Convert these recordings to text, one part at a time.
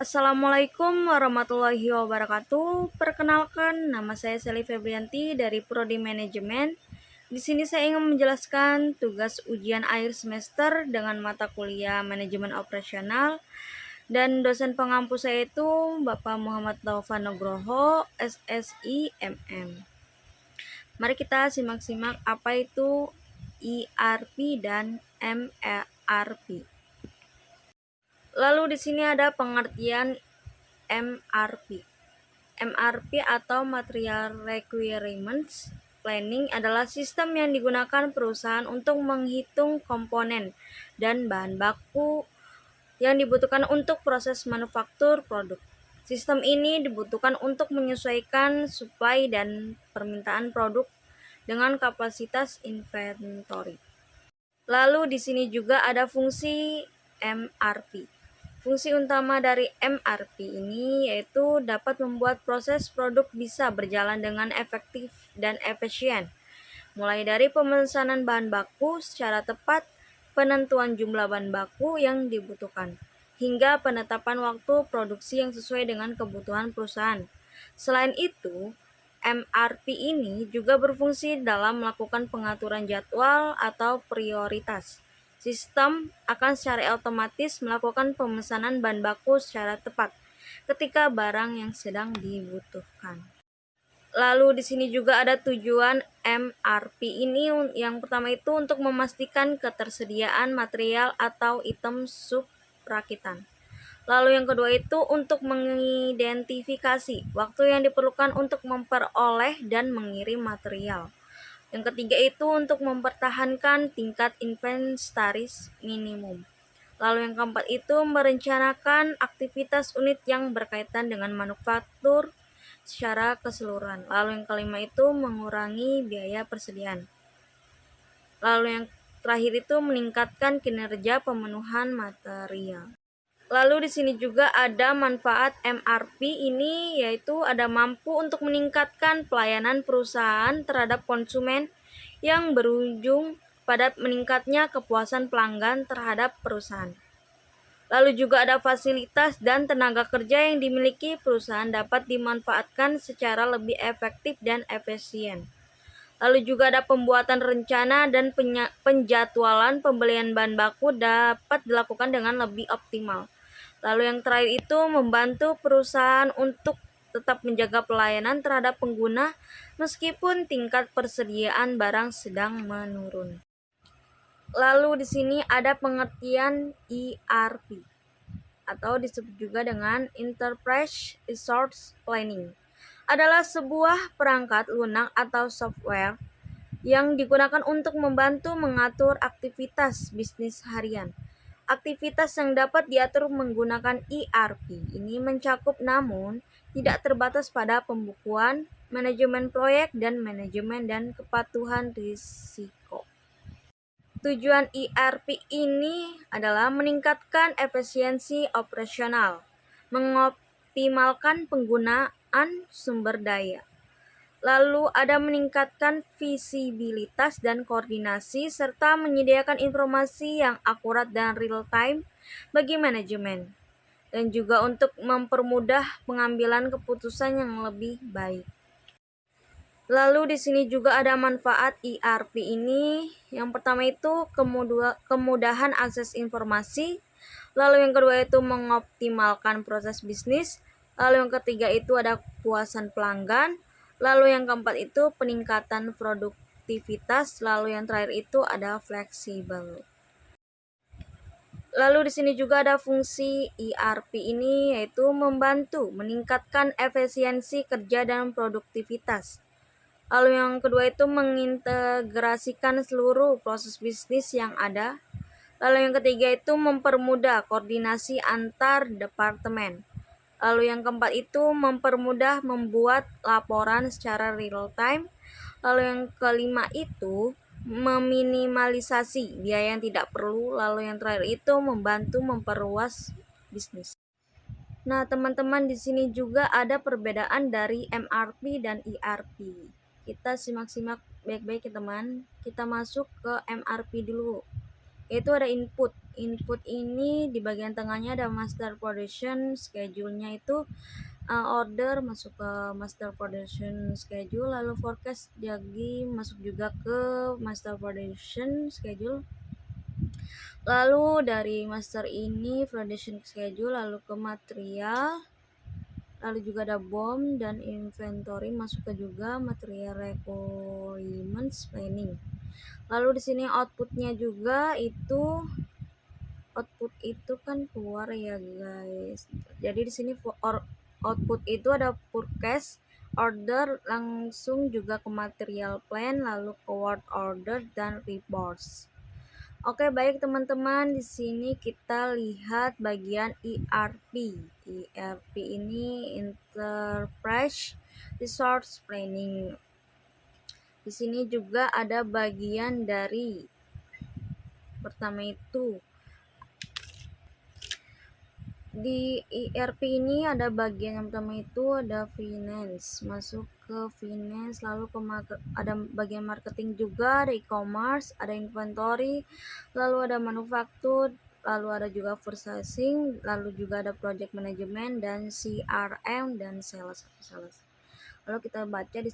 Assalamualaikum warahmatullahi wabarakatuh. Perkenalkan, nama saya Sally Febrianti dari Prodi Manajemen. Di sini saya ingin menjelaskan tugas ujian akhir semester dengan mata kuliah Manajemen Operasional, dan dosen pengampu saya itu Bapak Muhammad Taufan Nugroho, SSI MM. Mari kita simak-simak apa itu ERP dan MRP. Lalu di sini ada pengertian MRP. MRP atau Material Requirements Planning adalah sistem yang digunakan perusahaan untuk menghitung komponen dan bahan baku yang dibutuhkan untuk proses manufaktur produk. Sistem ini dibutuhkan untuk menyesuaikan supply dan permintaan produk dengan kapasitas inventory. Lalu di sini juga ada fungsi MRP. Fungsi utama dari MRP ini yaitu dapat membuat proses produk bisa berjalan dengan efektif dan efisien, mulai dari pemesanan bahan baku secara tepat, penentuan jumlah bahan baku yang dibutuhkan, hingga penetapan waktu produksi yang sesuai dengan kebutuhan perusahaan. Selain itu, MRP ini juga berfungsi dalam melakukan pengaturan jadwal atau prioritas. Sistem akan secara otomatis melakukan pemesanan bahan baku secara tepat ketika barang yang sedang dibutuhkan. Lalu di sini juga ada tujuan MRP ini. Yang pertama itu untuk memastikan ketersediaan material atau item subrakitan. Lalu yang kedua itu untuk mengidentifikasi waktu yang diperlukan untuk memperoleh dan mengirim material. Yang ketiga itu untuk mempertahankan tingkat inventaris minimum. Lalu yang keempat itu merencanakan aktivitas unit yang berkaitan dengan manufaktur secara keseluruhan. Lalu yang kelima itu mengurangi biaya persediaan. Lalu yang terakhir itu meningkatkan kinerja pemenuhan material. Lalu di sini juga ada manfaat MRP ini, yaitu ada mampu untuk meningkatkan pelayanan perusahaan terhadap konsumen yang berujung pada meningkatnya kepuasan pelanggan terhadap perusahaan. Lalu juga ada fasilitas dan tenaga kerja yang dimiliki perusahaan dapat dimanfaatkan secara lebih efektif dan efisien. Lalu juga ada pembuatan rencana dan penjadwalan pembelian bahan baku dapat dilakukan dengan lebih optimal. Lalu yang terakhir itu membantu perusahaan untuk tetap menjaga pelayanan terhadap pengguna meskipun tingkat persediaan barang sedang menurun. Lalu di sini ada pengertian ERP atau disebut juga dengan Enterprise Resource Planning. Adalah sebuah perangkat lunak atau software yang digunakan untuk membantu mengatur aktivitas bisnis harian. Aktivitas yang dapat diatur menggunakan ERP ini mencakup namun tidak terbatas pada pembukuan, manajemen proyek, dan manajemen dan kepatuhan risiko. Tujuan ERP ini adalah meningkatkan efisiensi operasional, mengoptimalkan penggunaan sumber daya. Lalu ada meningkatkan visibilitas dan koordinasi serta menyediakan informasi yang akurat dan real time bagi manajemen, dan juga untuk mempermudah pengambilan keputusan yang lebih baik. Lalu di sini juga ada manfaat ERP ini. Yang pertama itu kemudahan akses informasi. Lalu yang kedua itu mengoptimalkan proses bisnis. Lalu yang ketiga itu ada kepuasan pelanggan. Lalu yang keempat itu peningkatan produktivitas. Lalu yang terakhir itu ada fleksibel. Lalu di sini juga ada fungsi ERP ini, yaitu membantu meningkatkan efisiensi kerja dan produktivitas. Lalu yang kedua itu mengintegrasikan seluruh proses bisnis yang ada. Lalu yang ketiga itu mempermudah koordinasi antar departemen. Lalu yang keempat itu mempermudah membuat laporan secara real time. Lalu yang kelima itu meminimalisasi biaya yang tidak perlu. Lalu yang terakhir itu membantu memperluas bisnis. Nah, teman-teman, di sini juga ada perbedaan dari MRP dan ERP. Kita simak-simak baik-baik ya teman. Kita masuk ke MRP dulu, yaitu ada input. input ini di bagian tengahnya ada master production schedule-nya itu order masuk ke master production schedule, lalu forecast jadi masuk juga ke master production schedule. Lalu dari master ini production schedule lalu ke material, lalu juga ada BOM dan inventory masuk ke juga material requirements planning. Lalu di sini outputnya juga itu output itu kan keluar ya guys. Jadi di sini output itu ada forecast, order langsung juga ke material plan, lalu ke work order dan reports. Oke, baik teman-teman, di sini kita lihat bagian ERP. ERP ini Enterprise Resource Planning. Di sini juga ada bagian dari pertama itu di ERP ini ada bagian yang pertama itu ada finance, masuk ke finance, lalu ke ada bagian marketing juga, ada e-commerce, ada inventory, lalu ada manufaktur, lalu ada juga purchasing, lalu juga ada project management dan CRM dan sales. Lalu kita baca di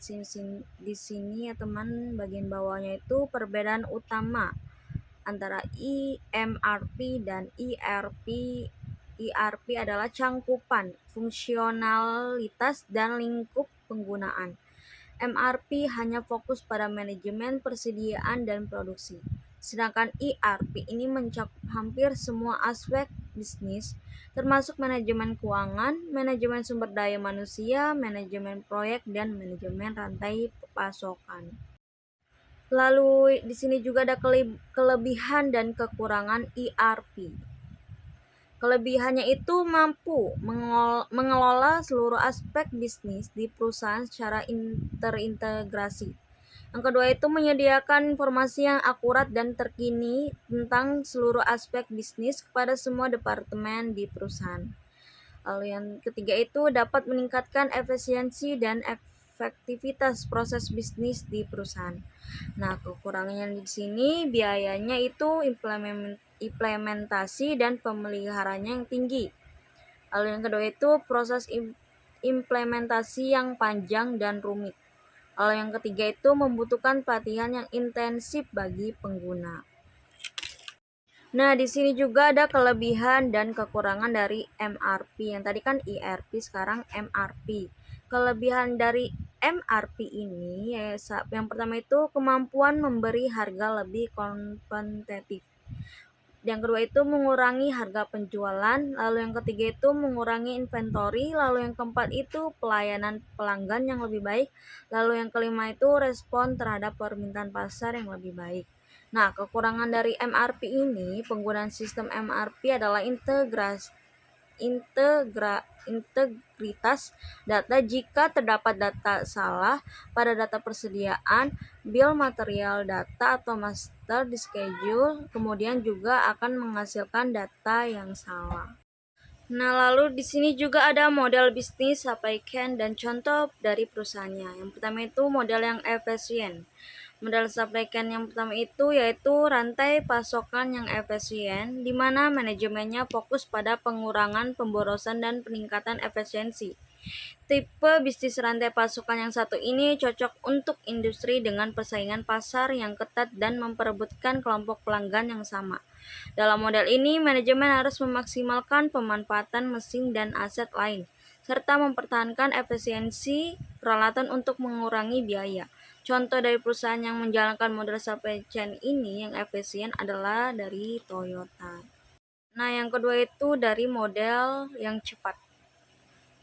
sini ya teman, bagian bawahnya itu perbedaan utama antara EMRP dan ERP. ERP adalah cangkupan, fungsionalitas, dan lingkup penggunaan. MRP hanya fokus pada manajemen, persediaan, dan produksi. Sedangkan ERP ini mencakup hampir semua aspek bisnis, termasuk manajemen keuangan, manajemen sumber daya manusia, manajemen proyek, dan manajemen rantai pasokan. Lalu di sini juga ada kelebihan dan kekurangan ERP. Kelebihannya itu mampu mengelola seluruh aspek bisnis di perusahaan secara terintegrasi. Yang kedua itu menyediakan informasi yang akurat dan terkini tentang seluruh aspek bisnis kepada semua departemen di perusahaan. Lalu yang ketiga itu dapat meningkatkan efisiensi dan efektivitas proses bisnis di perusahaan. Nah, kekurangannya di sini biayanya itu implementasi dan pemeliharaannya yang tinggi. Lalu yang kedua itu proses implementasi yang panjang dan rumit. Lalu yang ketiga itu membutuhkan pelatihan yang intensif bagi pengguna. Nah, di sini juga ada kelebihan dan kekurangan dari MRP. Yang tadi kan ERP, sekarang MRP. Kelebihan dari MRP ini ya, yang pertama itu kemampuan memberi harga lebih kompetitif. Yang kedua itu mengurangi harga penjualan, lalu yang ketiga itu mengurangi inventory, lalu yang keempat itu pelayanan pelanggan yang lebih baik, lalu yang kelima itu respon terhadap permintaan pasar yang lebih baik. Nah, kekurangan dari MRP ini, penggunaan sistem MRP adalah integritas data. Jika terdapat data salah pada data persediaan, bill material data atau master di schedule, kemudian juga akan menghasilkan data yang salah. Nah, lalu di sini juga ada model bisnis supply chain dan contoh dari perusahaannya. Yang pertama itu model yang efisien. Model supply chain yang pertama itu yaitu rantai pasokan yang efisien, di mana manajemennya fokus pada pengurangan pemborosan dan peningkatan efisiensi. Tipe bisnis rantai pasokan yang satu ini cocok untuk industri dengan persaingan pasar yang ketat dan memperebutkan kelompok pelanggan yang sama. Dalam model ini, manajemen harus memaksimalkan pemanfaatan mesin dan aset lain, serta mempertahankan efisiensi peralatan untuk mengurangi biaya. Contoh dari perusahaan yang menjalankan model supply chain ini yang efisien adalah dari Toyota. Nah, yang kedua itu dari model yang cepat.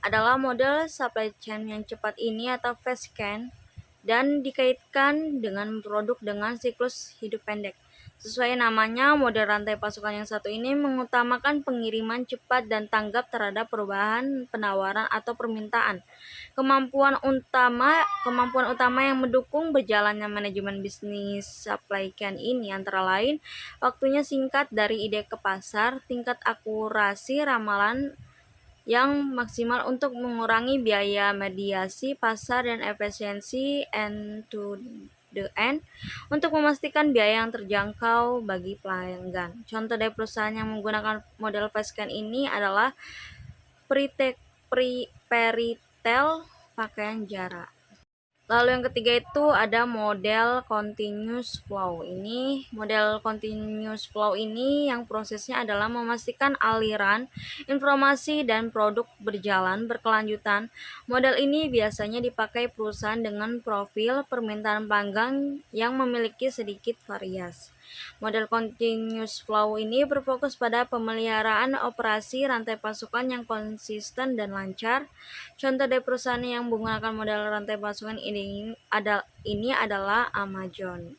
Adalah model supply chain yang cepat ini atau fast scan dan dikaitkan dengan produk dengan siklus hidup pendek. Sesuai namanya, model rantai pasokan yang satu ini mengutamakan pengiriman cepat dan tanggap terhadap perubahan penawaran atau permintaan. Kemampuan utama yang mendukung berjalannya manajemen bisnis supply chain ini antara lain waktunya singkat dari ide ke pasar, tingkat akurasi ramalan yang maksimal untuk mengurangi biaya mediasi pasar dan efisiensi end-to-end the end untuk memastikan biaya yang terjangkau bagi pelanggan. Contoh dari perusahaan yang menggunakan model fast scan ini adalah Peritel pakaian Zara. Lalu yang ketiga itu ada model continuous flow. Model continuous flow ini yang prosesnya adalah memastikan aliran informasi dan produk berjalan berkelanjutan. Model ini biasanya dipakai perusahaan dengan profil permintaan pelanggan yang memiliki sedikit variasi. Model continuous flow ini berfokus pada pemeliharaan operasi rantai pasukan yang konsisten dan lancar. Contoh dari perusahaan yang menggunakan model rantai pasukan ini adalah Amazon.